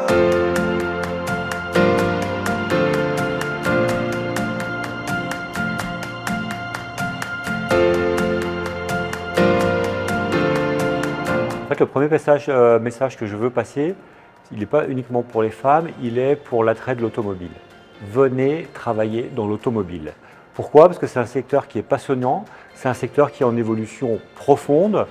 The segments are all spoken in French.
En fait, le premier message que je veux passer, il n'est pas uniquement pour les femmes, il est pour l'attrait de l'automobile. Venez travailler dans l'automobile. Pourquoi? Parce que c'est un secteur qui est passionnant, c'est un secteur qui est en évolution profonde.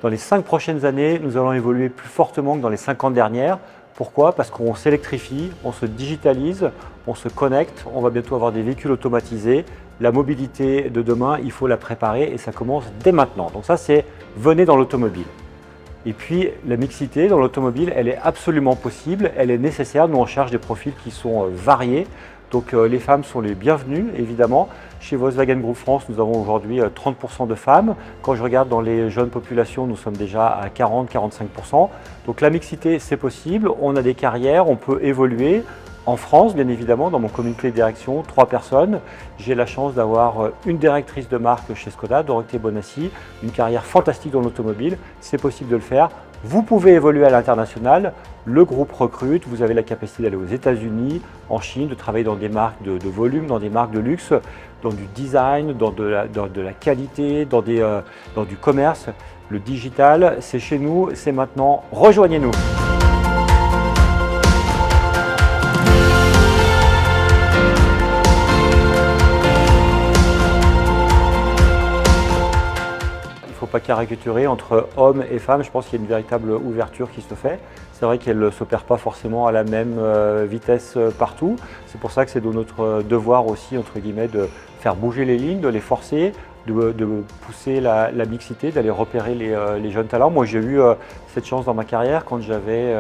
Dans les 5 prochaines années, nous allons évoluer plus fortement que dans les 50 dernières. Pourquoi? Parce qu'on s'électrifie, on se digitalise, on se connecte, on va bientôt avoir des véhicules automatisés. La mobilité de demain, il faut la préparer et ça commence dès maintenant. Donc ça, c'est venez dans l'automobile. Et puis la mixité dans l'automobile, elle est absolument possible, elle est nécessaire. Nous on cherche des profils qui sont variés. Donc les femmes sont les bienvenues évidemment. Chez Volkswagen Group France, nous avons aujourd'hui 30% de femmes. Quand je regarde dans les jeunes populations, nous sommes déjà à 40-45%. Donc la mixité, c'est possible. On a des carrières, on peut évoluer. En France, bien évidemment, dans mon comité de direction, 3 personnes. J'ai la chance d'avoir une directrice de marque chez Skoda, Dorothée Bonassi, une carrière fantastique dans l'automobile. C'est possible de le faire. Vous pouvez évoluer à l'international. Le groupe recrute. Vous avez la capacité d'aller aux États-Unis, en Chine, de travailler dans des marques de volume, dans des marques de luxe, dans du design, dans de la qualité, dans du commerce. Le digital, c'est chez nous, c'est maintenant. Rejoignez-nous. Pas caricaturer entre hommes et femmes, je pense qu'il y a une véritable ouverture qui se fait. C'est vrai qu'elle ne s'opère pas forcément à la même vitesse partout. C'est pour ça que c'est de notre devoir aussi, entre guillemets, de faire bouger les lignes, de les forcer, de pousser la mixité, d'aller repérer les jeunes talents. Moi j'ai eu cette chance dans ma carrière quand j'avais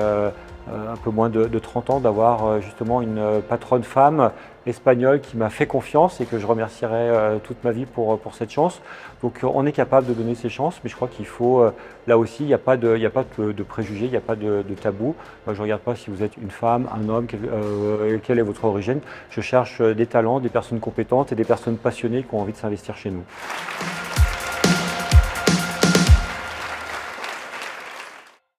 un peu moins de 30 ans d'avoir justement une patronne femme espagnole qui m'a fait confiance et que je remercierai toute ma vie pour cette chance. Donc on est capable de donner ces chances, mais je crois qu'il faut, là aussi, il n'y a pas de préjugés, il n'y a pas de tabou. Moi, je ne regarde pas si vous êtes une femme, un homme, quelle est votre origine. Je cherche des talents, des personnes compétentes et des personnes passionnées qui ont envie de s'investir chez nous.